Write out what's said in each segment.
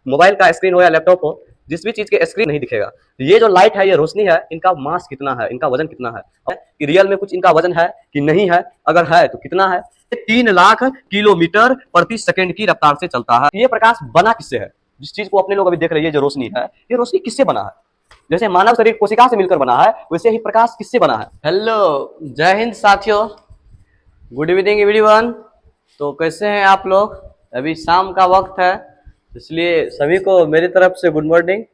Mobile का screen हो या लैपटॉप हो, जिस भी चीज के स्क्रीन नहीं दिखेगा। ये जो लाइट है, ये रोशनी है, इनका मास कितना है, इनका वजन कितना है, कि रियल में कुछ इनका वजन है कि नहीं है, अगर है तो कितना है। 3 लाख किलोमीटर प्रति सेकंड की रफ्तार से चलता है। ये प्रकाश बना किससे है? जिस चीज को अपने लोग अभी देख रहे हैं, ये जो रोशनी है, ये रोशनी किससे बना है? जैसे मानव शरीर कोशिका से मिलकर बना है, वैसे ही प्रकाश किससे बना है? हेलो, जय हिंद साथियों, गुड इवनिंग एवरीवन। तो कैसे हैं आप लोग? अभी शाम का वक्त है, इसलिए सभी को मेरी तरफ से गुड मॉर्निंग,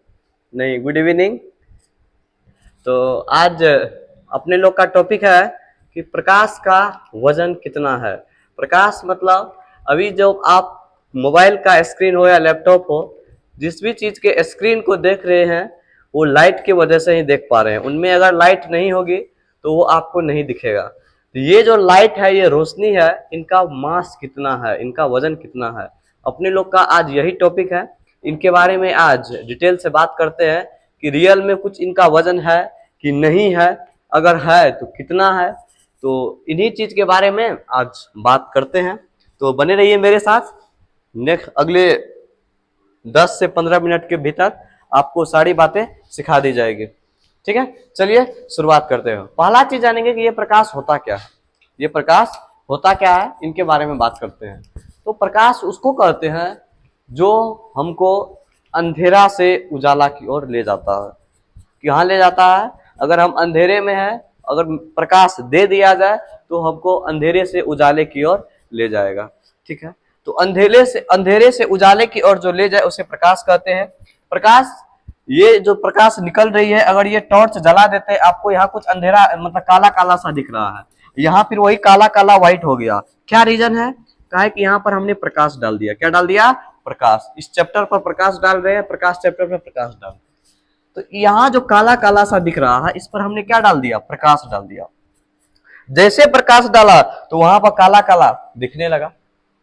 नहीं गुड इवनिंग। तो आज अपने लोग का टॉपिक है कि प्रकाश का वजन कितना है। प्रकाश मतलब अभी जो आप मोबाइल का स्क्रीन हो या लैपटॉप हो, जिस भी चीज के स्क्रीन को देख रहे हैं, वो लाइट की वजह से ही देख पा रहे हैं। उनमें अगर लाइट नहीं होगी तो वो आपको नहीं दिखेगा। तो ये जो लाइट है, ये रोशनी है, इनका मास कितना है, इनका वजन कितना है, अपने लोग का आज यही टॉपिक है। इनके बारे में आज डिटेल से बात करते हैं कि रियल में कुछ इनका वजन है कि नहीं है, अगर है तो कितना है। तो इन्हीं चीज के बारे में आज बात करते हैं, तो बने रहिए मेरे साथ। नेक्स्ट अगले 10 से 15 मिनट के भीतर आपको सारी बातें सिखा दी जाएगी। ठीक है, चलिए शुरुआत करते हैं। पहला चीज जानेंगे कि ये प्रकाश होता क्या है। ये प्रकाश होता क्या है, इनके बारे में बात करते हैं। तो प्रकाश उसको कहते हैं जो हमको अंधेरा से उजाला की ओर ले जाता है। कहाँ ले जाता है? अगर हम अंधेरे में हैं, अगर प्रकाश दे दिया जाए तो हमको अंधेरे से उजाले की ओर ले जाएगा। ठीक है, तो अंधेरे से उजाले की ओर जो ले जाए उसे प्रकाश कहते हैं। प्रकाश, ये जो प्रकाश निकल रही है, अगर ये टॉर्च जला देते, आपको यहाँ कुछ अंधेरा मतलब काला काला सा दिख रहा है, यहाँ फिर वही काला काला व्हाइट हो गया। क्या रीजन है? कहा है कि यहाँ पर हमने प्रकाश डाल दिया। क्या डाल दिया? प्रकाश। इस चैप्टर पर प्रकाश डाल रहे हैं, प्रकाश चैप्टर पर प्रकाश डाल। तो यहाँ जो काला काला सा दिख रहा है, इस पर हमने क्या डाल दिया? प्रकाश डाल दिया। जैसे प्रकाश डाला तो वहां पर काला काला दिखने लगा,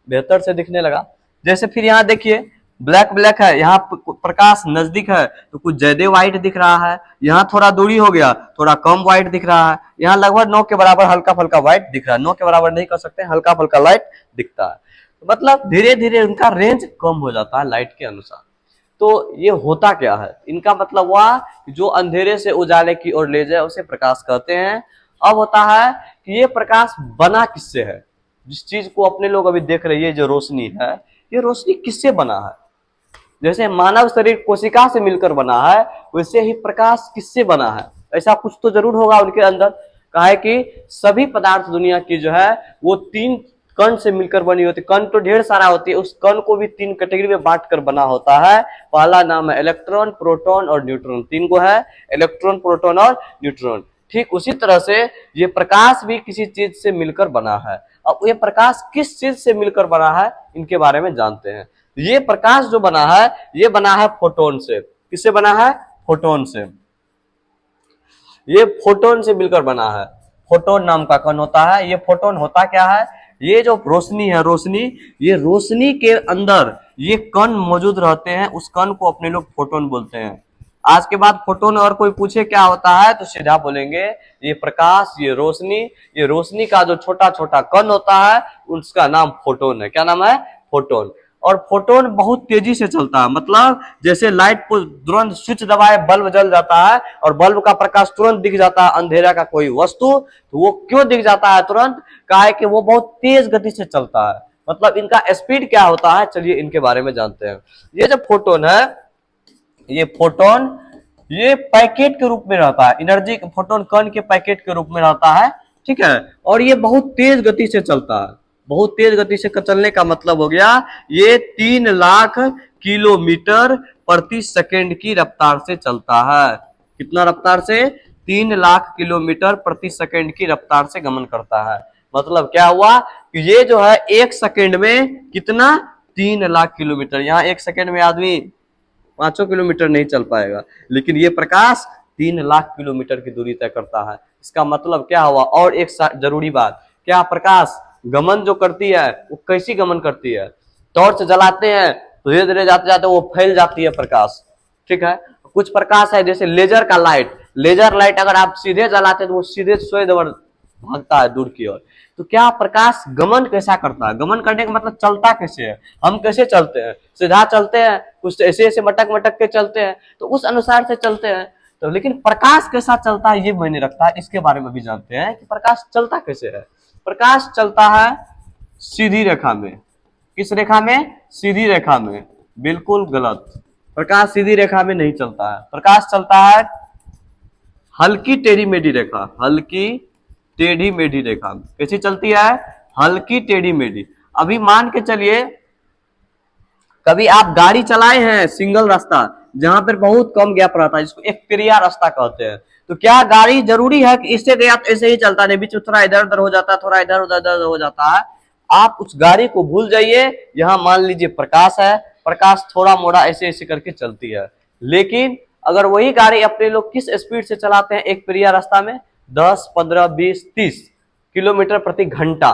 बेहतर से दिखने लगा। जैसे फिर यहाँ देखिए ब्लैक ब्लैक है, यहाँ प्रकाश नजदीक है तो कुछ ज्यादा व्हाइट दिख रहा है, यहाँ थोड़ा दूरी हो गया, थोड़ा कम व्हाइट दिख रहा है, यहाँ लगभग 9 के बराबर हल्का फुल्का व्हाइट दिख रहा है। 9 के बराबर नहीं कर सकते, हल्का फुल्का लाइट दिखता है। मतलब धीरे धीरे उनका रेंज कम हो जाता है लाइट के अनुसार। तो ये होता क्या है? इनका मतलब हुआ जो अंधेरे से उजाले की ओर ले जाए उसे प्रकाश कहते हैं। अब होता है कि ये प्रकाश बना किससे है? जिस चीज को अपने लोग अभी देख रहे हैं, जो रोशनी है, ये रोशनी किससे बना है? जैसे मानव शरीर कोशिका से मिलकर बना है, वैसे ही प्रकाश किससे बना है? ऐसा कुछ तो जरूर होगा उनके अंदर। कहा है कि सभी पदार्थ दुनिया की जो है वो 3 कण से मिलकर बनी होती है। कण तो ढेर सारा होती है, उस कण को भी 3 कैटेगरी में बांट कर बना होता है। पहला नाम है इलेक्ट्रॉन, प्रोटॉन और न्यूट्रॉन। 3 को है, इलेक्ट्रॉन, प्रोटॉन और न्यूट्रॉन। ठीक उसी तरह से ये प्रकाश भी किसी चीज से मिलकर बना है। अब ये प्रकाश किस चीज से मिलकर बना है, इनके बारे में जानते हैं। ये प्रकाश जो बना है, ये बना है फोटोन से। किससे बना है? फोटोन से। ये फोटोन से मिलकर बना है। फोटोन नाम का कण होता है। ये फोटोन होता क्या है? ये जो रोशनी है, ये रोशनी के अंदर ये कण मौजूद रहते हैं, उस कण को अपने लोग फोटोन बोलते हैं। आज के बाद फोटोन और कोई पूछे क्या होता है तो सीधा बोलेंगे ये प्रकाश, ये रोशनी का जो छोटा छोटा कण होता है उसका नाम फोटोन है। क्या नाम है? फोटोन। और फोटोन बहुत तेजी से चलता है। मतलब जैसे लाइट को तुरंत स्विच दबाए बल्ब जल जाता है और बल्ब का प्रकाश तुरंत दिख जाता है, अंधेरा का कोई वस्तु, तो वो क्यों दिख जाता है तुरंत? कहा है कि वो बहुत तेज गति से चलता है। मतलब इनका स्पीड क्या होता है, चलिए इनके बारे में जानते हैं। ये जो फोटोन है, ये फोटोन ये पैकेट के रूप में रहता है, एनर्जी फोटोन कण के पैकेट के रूप में रहता है। ठीक है, और ये बहुत तेज गति से चलता है। बहुत तेज गति से चलने का मतलब हो गया ये 3 लाख किलोमीटर प्रति सेकंड की रफ्तार से चलता है। कितना रफ्तार से? 3 लाख किलोमीटर प्रति सेकंड की रफ्तार से गमन करता है। मतलब क्या हुआ कि ये जो है 1 सेकंड में कितना? 3 लाख किलोमीटर। यहाँ 1 सेकंड में आदमी 5 किलोमीटर नहीं चल पाएगा, लेकिन ये प्रकाश 3 लाख किलोमीटर की दूरी तय करता है। इसका मतलब क्या हुआ? और एक जरूरी बात, क्या प्रकाश गमन जो करती है वो कैसी गमन करती है? टॉर्च जलाते हैं तो धीरे धीरे जाते जाते वो फैल जाती है प्रकाश। ठीक है, कुछ प्रकाश है जैसे लेजर का लाइट, लेजर लाइट अगर आप सीधे जलाते तो वो सीधे भागता है दूर की ओर। तो क्या प्रकाश गमन कैसा करता है? गमन करने का मतलब चलता कैसे है? हम कैसे चलते हैं? सीधा चलते हैं, कुछ ऐसे ऐसे मटक मटक के चलते हैं, तो उस अनुसार से चलते हैं। तो लेकिन प्रकाश कैसा चलता है ये मायने रखता है, इसके बारे में भी जानते हैं कि प्रकाश चलता कैसे है। प्रकाश चलता है सीधी रेखा में। किस रेखा में? सीधी रेखा में। बिल्कुल गलत, प्रकाश सीधी रेखा में नहीं चलता है। प्रकाश चलता है हल्की टेढ़ी मेढ़ी रेखा, हल्की टेढ़ी मेढ़ी रेखा। कैसी चलती है? हल्की टेढ़ी मेढ़ी। अभी मान के चलिए कभी आप गाड़ी चलाए हैं सिंगल रास्ता जहां पर बहुत कम गैप रहता है, जिसको एक पेरिया रास्ता कहते हैं, तो क्या गाड़ी जरूरी है कि इससे गैप ऐसे ही चलता नहीं, बीच में थोड़ा इधर उधर हो जाता है, थोड़ा इधर उधर हो जाता है? आप उस गाड़ी को भूल जाइए। यहाँ मान लीजिए प्रकाश है, प्रकाश थोड़ा मोड़ा ऐसे ऐसे करके चलती है। लेकिन अगर वही गाड़ी अपने लोग किस स्पीड से चलाते हैं एक पेरिया रास्ता में? 10, 15, 20, 30 किलोमीटर प्रति घंटा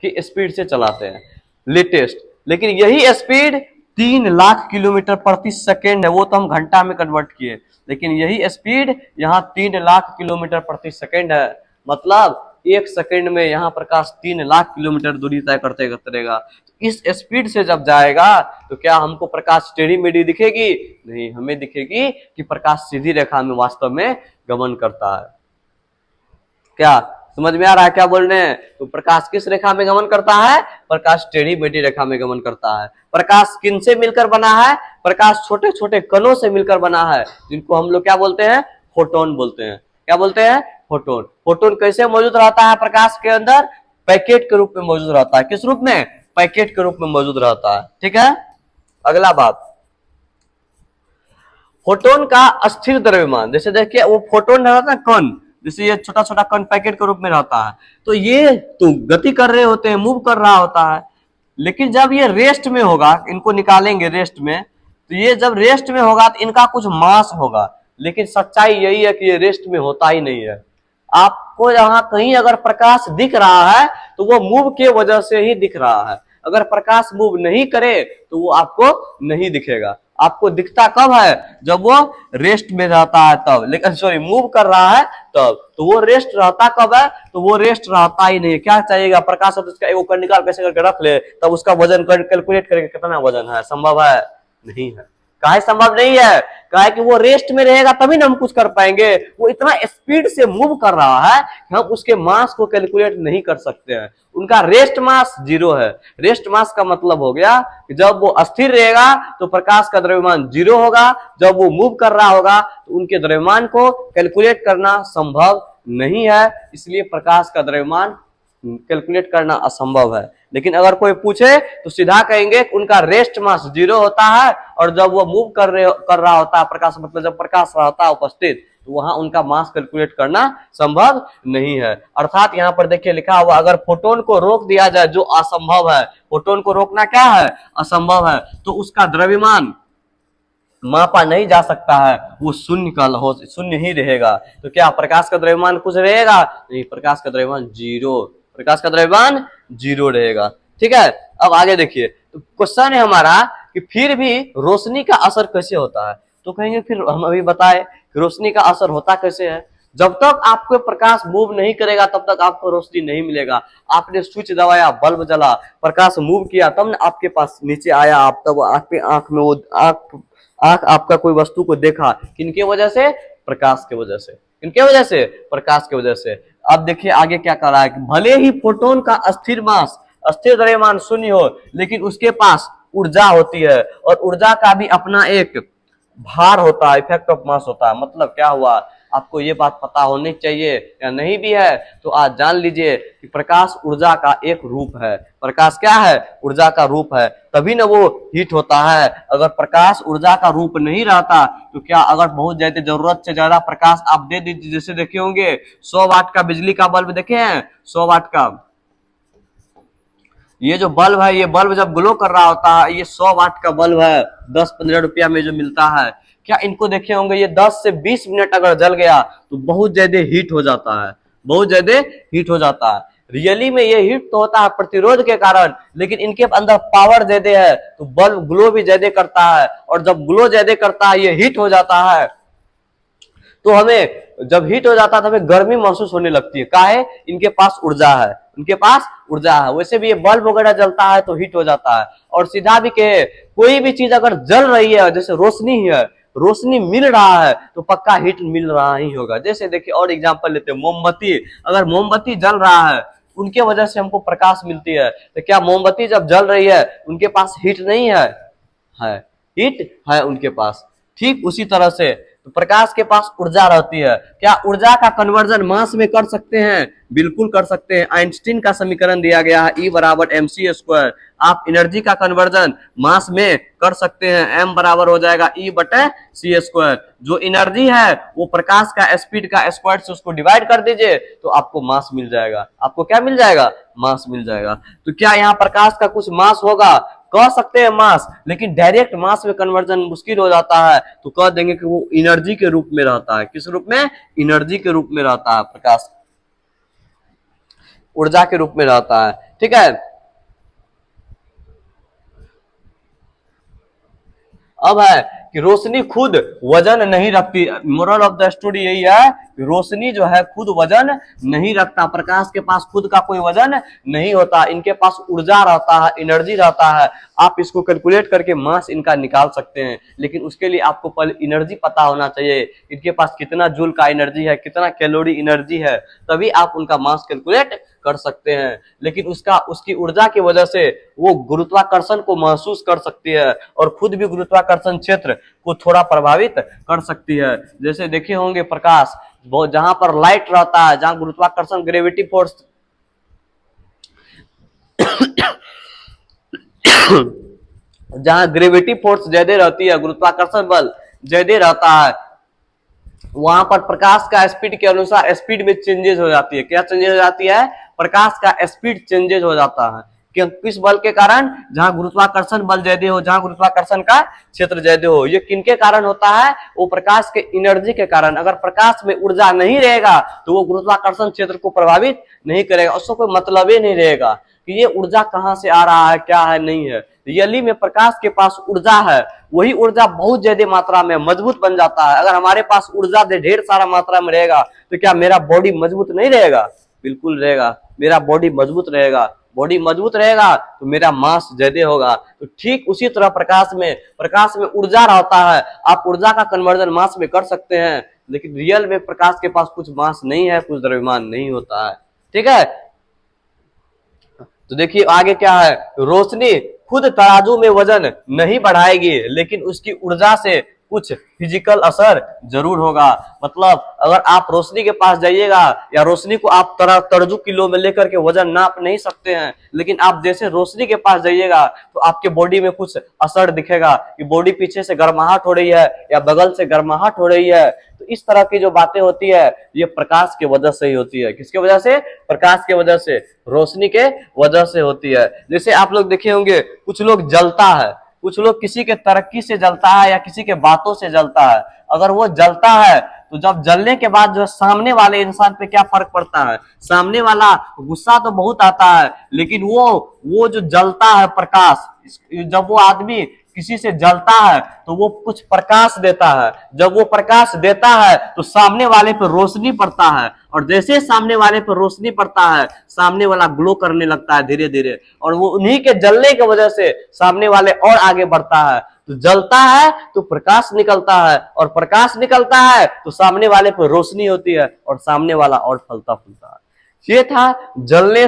की स्पीड से चलाते हैं लेटेस्ट। लेकिन यही स्पीड 3 लाख किलोमीटर प्रति सेकेंड है, वो तो हम घंटा में कन्वर्ट किए, लेकिन यही स्पीड यहाँ 3 लाख किलोमीटर प्रति सेकेंड है। मतलब एक सेकेंड में यहाँ प्रकाश 3 लाख किलोमीटर दूरी तय करते रहेगा। इस स्पीड से जब जाएगा तो क्या हमको प्रकाश टेढ़ी मेढ़ी दिखेगी? नहीं, हमें दिखेगी कि प्रकाश सीधी रेखा में वास्तव में गमन करता है। क्या समझ में आ रहा है क्या बोल रहे हैं? तो प्रकाश किस रेखा में गमन करता है? प्रकाश टेढ़ी मेढ़ी रेखा में गमन करता है। प्रकाश किन से मिलकर बना है? प्रकाश छोटे छोटे कणों से मिलकर बना है, जिनको हम लोग क्या बोलते हैं? फोटोन बोलते हैं। क्या बोलते हैं? फोटोन। फोटोन कैसे मौजूद रहता है प्रकाश के अंदर? पैकेट के रूप में मौजूद रहता है। किस रूप में? पैकेट के रूप में मौजूद रहता है। ठीक है, अगला बात, फोटोन का अस्थिर द्रव्यमान। जैसे देखिए वो फोटोन रहता है कण, जैसे ये छोटा छोटा कण पैकेट के रूप में रहता है, तो ये तो गति कर रहे होते हैं, मूव कर रहा होता है। लेकिन जब ये रेस्ट में होगा, इनको निकालेंगे रेस्ट में, तो ये जब रेस्ट में होगा तो इनका कुछ मास होगा। लेकिन सच्चाई यही है कि ये रेस्ट में होता ही नहीं है। आपको जहां कहीं अगर प्रकाश दिख रहा है तो वो मूव के वजह से ही दिख रहा है। अगर प्रकाश मूव नहीं करे तो वो आपको नहीं दिखेगा। आपको दिखता कब है? जब वो रेस्ट में रहता है तब, लेकिन सॉरी मूव कर रहा है तब। तो वो रेस्ट रहता कब है? तो वो रेस्ट रहता ही नहीं। क्या चाहिएगा? प्रकाश है तो उसका एक कण निकाल कैसे करके रख ले, तब उसका वजन कैलकुलेट करके कितना वजन है। संभव है? नहीं है। काहे संभव नहीं है? काहे कि वो रेस्ट में रहेगा तभी ना हम कुछ कर पाएंगे। वो इतना स्पीड से मूव कर रहा है कि हम उसके मास को कैलकुलेट नहीं कर सकते हैं। उनका रेस्ट मास 0 है। रेस्ट मास का मतलब हो गया कि जब वो अस्थिर रहेगा तो प्रकाश का द्रव्यमान 0 होगा, जब वो मूव कर रहा होगा तो उनके द्रव्यमान को कैलकुलेट करना संभव नहीं है। इसलिए प्रकाश का द्रव्यमान कैलकुलेट करना असंभव है। लेकिन अगर कोई पूछे तो सीधा कहेंगे कि उनका रेस्ट मास 0 होता है, और जब वो मूव कर रहा होता है प्रकाश, मतलब जब प्रकाश रहता है उपस्थित, तो वहां उनका मास कैलकुलेट करना संभव नहीं है। अर्थात यहाँ पर देखिए लिखा हुआ, अगर फोटोन को रोक दिया जाए, जो असंभव है, फोटोन को रोकना क्या है? असंभव है, तो उसका द्रव्यमान मापा नहीं जा सकता है, वो शून्य ही रहेगा। तो क्या प्रकाश का द्रव्यमान कुछ रहेगा? नहीं, प्रकाश का द्रव्यमान 0, प्रकाश का द्रव्यमान 0 रहेगा। ठीक है, अब आगे देखिए, तो क्वेश्चन है हमारा कि फिर भी रोशनी का असर कैसे होता है? तो कहेंगे फिर हम अभी बताए कि रोशनी का असर होता कैसे है। जब तक आपको प्रकाश मूव नहीं करेगा तब तक आपको रोशनी नहीं मिलेगा। आपने स्विच दबाया, बल्ब जला, प्रकाश मूव किया तब ना आपके पास नीचे आया, आप तब आपके आंख में वो आंख आपका कोई वस्तु को देखा। किनके वजह से? प्रकाश के वजह से। किनके वजह से? प्रकाश के वजह से। अब देखिए आगे क्या कर रहा है कि भले ही फोटोन का अस्थिर मास, अस्थिर द्रव्यमान 0 हो, लेकिन उसके पास ऊर्जा होती है, और ऊर्जा का भी अपना एक भार होता है, इफेक्ट ऑफ मास होता है। मतलब क्या हुआ? आपको ये बात पता होनी चाहिए, या नहीं भी है तो आज जान लीजिए कि प्रकाश ऊर्जा का एक रूप है। प्रकाश क्या है? ऊर्जा का रूप है, तभी ना वो हीट होता है। अगर प्रकाश ऊर्जा का रूप नहीं रहता तो क्या, अगर बहुत ज्यादा जरूरत से ज्यादा प्रकाश आप दे दीजिए, जैसे देखे होंगे 100 वाट का बिजली का बल्ब देखे हैं, 100 वाट का ये जो बल्ब है, ये बल्ब जब ग्लो कर रहा होता है, ये 100 वाट का बल्ब है, 10-15 रुपया में जो मिलता है, क्या इनको देखे होंगे, ये 10 से 20 मिनट अगर जल गया तो बहुत ज्यादा हीट हो जाता है, बहुत ज्यादा हीट हो जाता है। रियली में ये हीट तो होता है प्रतिरोध के कारण, लेकिन इनके अंदर पावर ज्यादा है तो बल्ब ग्लो भी ज्यादा करता है, और जब ग्लो ज्यादा करता है ये हीट हो जाता है, तो हमें जब हीट हो जाता है तो हमें गर्मी महसूस होने लगती है। काहे? इनके पास ऊर्जा है, इनके पास ऊर्जा है। वैसे भी ये बल्ब वगैरह जलता है तो हीट हो जाता है। और सीधा भी कहे, कोई भी चीज अगर जल रही है, जैसे रोशनी है, रोशनी मिल रहा है तो पक्का हीट मिल रहा ही होगा। जैसे देखिए और एग्जांपल लेते हैं, मोमबत्ती, अगर मोमबत्ती जल रहा है उनके वजह से हमको प्रकाश मिलती है, तो क्या मोमबत्ती जब जल रही है उनके पास हीट नहीं है? है, हीट है उनके पास। ठीक उसी तरह से तो प्रकाश के पास ऊर्जा रहती है। क्या ऊर्जा का कन्वर्जन मास में कर सकते हैं? बिल्कुल कर सकते हैं। आइंस्टीन का समीकरण दिया गया है E बराबर mc स्क्वायर। आप एनर्जी का कन्वर्जन मास में कर सकते हैं। m बराबर हो जाएगा E बटे c स्क्वायर। जो एनर्जी है वो प्रकाश का स्पीड का स्क्वायर से उसको डिवाइड कर दीजिए तो आपको मास मिल जाएगा। आपको क्या मिल जाएगा? मास मिल जाएगा। तो क्या यहाँ प्रकाश का कुछ मास होगा? कह सकते हैं मास, लेकिन डायरेक्ट मास में कन्वर्जन मुश्किल हो जाता है, तो कह देंगे कि वो एनर्जी के रूप में रहता है। किस रूप में? एनर्जी के रूप में रहता है। प्रकाश ऊर्जा के रूप में रहता है। ठीक है, अब है कि रोशनी खुद वजन नहीं रखती। मोरल ऑफ द स्टोरी यही है कि रोशनी जो है खुद वजन नहीं रखता। प्रकाश के पास खुद का कोई वजन नहीं होता, इनके पास ऊर्जा रहता है, एनर्जी रहता है। आप इसको कैलकुलेट करके मास इनका निकाल सकते हैं, लेकिन उसके लिए आपको पहले एनर्जी पता होना चाहिए। इनके पास कितना जूल का एनर्जी है, कितना कैलोरी एनर्जी है, तभी आप उनका मास कैलकुलेट कर सकते हैं। लेकिन उसकी ऊर्जा की वजह से वो गुरुत्वाकर्षण को महसूस कर सकती है और खुद भी गुरुत्वाकर्षण क्षेत्र को थोड़ा प्रभावित कर सकती है। जैसे देखे होंगे प्रकाश, जहां पर लाइट रहता है, जहां गुरुत्वाकर्षण ग्रेविटी फोर्स जहां ग्रेविटी फोर्स ज्यादा रहती है, गुरुत्वाकर्षण बल ज्यादा रहता है, वहां पर प्रकाश का स्पीड के अनुसार स्पीड में चेंजेस हो जाती है। क्या चेंजेस हो जाती है? प्रकाश का स्पीड चेंजेस हो जाता है। क्यों? किस बल के कारण? जहां गुरुत्वाकर्षण बल ज्यादा हो, जहां गुरुत्वाकर्षण का क्षेत्र ज्यादा हो। ये किनके कारण होता है? वो प्रकाश के एनर्जी के कारण। अगर प्रकाश में ऊर्जा नहीं रहेगा तो वो गुरुत्वाकर्षण क्षेत्र को प्रभावित नहीं करेगा, उसको कोई मतलब ही नहीं रहेगा कि ये ऊर्जा कहां से आ रहा है, क्या है, नहीं है। रियली में प्रकाश के पास ऊर्जा है, वही ऊर्जा बहुत ज्यादा मात्रा में मजबूत बन जाता है। अगर हमारे पास ऊर्जा ढेर सारा मात्रा में रहेगा तो क्या मेरा बॉडी मजबूत नहीं रहेगा? बिल्कुल रहेगा, मेरा बॉडी मजबूत रहेगा। बॉडी मजबूत रहेगा तो मेरा मास ज्यादा होगा। तो ठीक उसी तरह प्रकाश में ऊर्जा रहता है। आप ऊर्जा का कन्वर्जन मास में कर सकते हैं, लेकिन रियल में प्रकाश के पास कुछ मास नहीं है, कुछ द्रव्यमान नहीं होता है। ठीक है, तो देखिए आगे क्या है। रोशनी खुद तराजू में वजन नहीं बढ़ाएगी, लेकिन उसकी ऊर्जा से कुछ फिजिकल असर जरूर होगा। मतलब अगर आप रोशनी के पास जाइएगा, या रोशनी को आप तराजू किलो में लेकर के वजन नाप नहीं सकते हैं, लेकिन आप जैसे रोशनी के पास जाइएगा तो आपके बॉडी में कुछ असर दिखेगा कि बॉडी पीछे से गर्माहट हो रही है या बगल से गर्माहट हो रही है। तो इस तरह की जो बातें होती है ये प्रकाश के वजह से ही होती है। किसके वजह से? प्रकाश के वजह से, रोशनी के वजह से होती है। जैसे आप लोग देखे होंगे कुछ लोग जलता है, कुछ लोग किसी के तरक्की से जलता है या किसी के बातों से जलता है। अगर वो जलता है तो जब जलने के बाद जो सामने वाले इंसान पे क्या फर्क पड़ता है? सामने वाला गुस्सा तो बहुत आता है, लेकिन वो जो जलता है प्रकाश, जब वो आदमी किसी से जलता है तो वो कुछ प्रकाश देता है। जब वो प्रकाश देता है तो सामने वाले पर रोशनी पड़ता है, और जैसे सामने वाले पर रोशनी पड़ता है सामने वाला ग्लो करने लगता है धीरे धीरे, और वो उन्हीं के जलने की वजह से सामने वाले और आगे बढ़ता है। तो जलता है तो प्रकाश निकलता है, और प्रकाश निकलता है तो सामने वाले पर रोशनी होती है और सामने वाला और फलता फूलता है। ये था जलने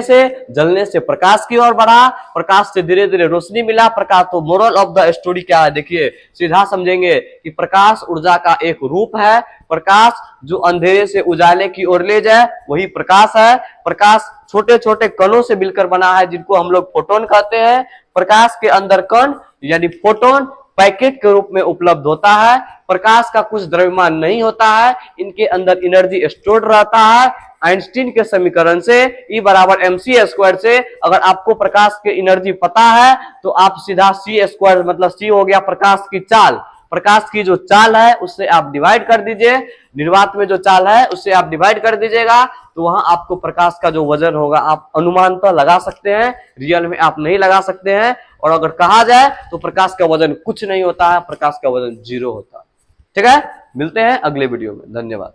से प्रकाश की ओर बढ़ा, प्रकाश से धीरे धीरे रोशनी मिला। प्रकाश, तो मोरल ऑफ द स्टोरी क्या है? देखिए सीधा समझेंगे कि प्रकाश ऊर्जा का एक रूप है। प्रकाश जो अंधेरे से उजाले की ओर ले जाए वही प्रकाश है। प्रकाश छोटे छोटे कणों से मिलकर बना है जिनको हम लोग फोटोन कहते हैं। प्रकाश के अंदर कण यानी फोटोन पैकेट के रूप में उपलब्ध होता है। प्रकाश का कुछ द्रव्यमान नहीं होता है, इनके अंदर एनर्जी स्टोर्ड रहता है। आइंस्टीन के समीकरण से E बराबर mc स्क्वायर से अगर आपको प्रकाश की एनर्जी पता है तो आप सीधा c स्क्वायर, मतलब c हो गया प्रकाश की चाल, प्रकाश की जो चाल है उससे आप डिवाइड कर दीजिए। निर्वात में जो चाल है उससे आप डिवाइड कर दीजिएगा तो वहां आपको प्रकाश का जो वजन होगा आप अनुमानतः लगा सकते हैं, रियल में आप नहीं लगा सकते हैं। और अगर कहा जाए तो प्रकाश का वजन कुछ नहीं होता है, प्रकाश का वजन 0 होता है। ठीक है, मिलते हैं अगले वीडियो में, धन्यवाद।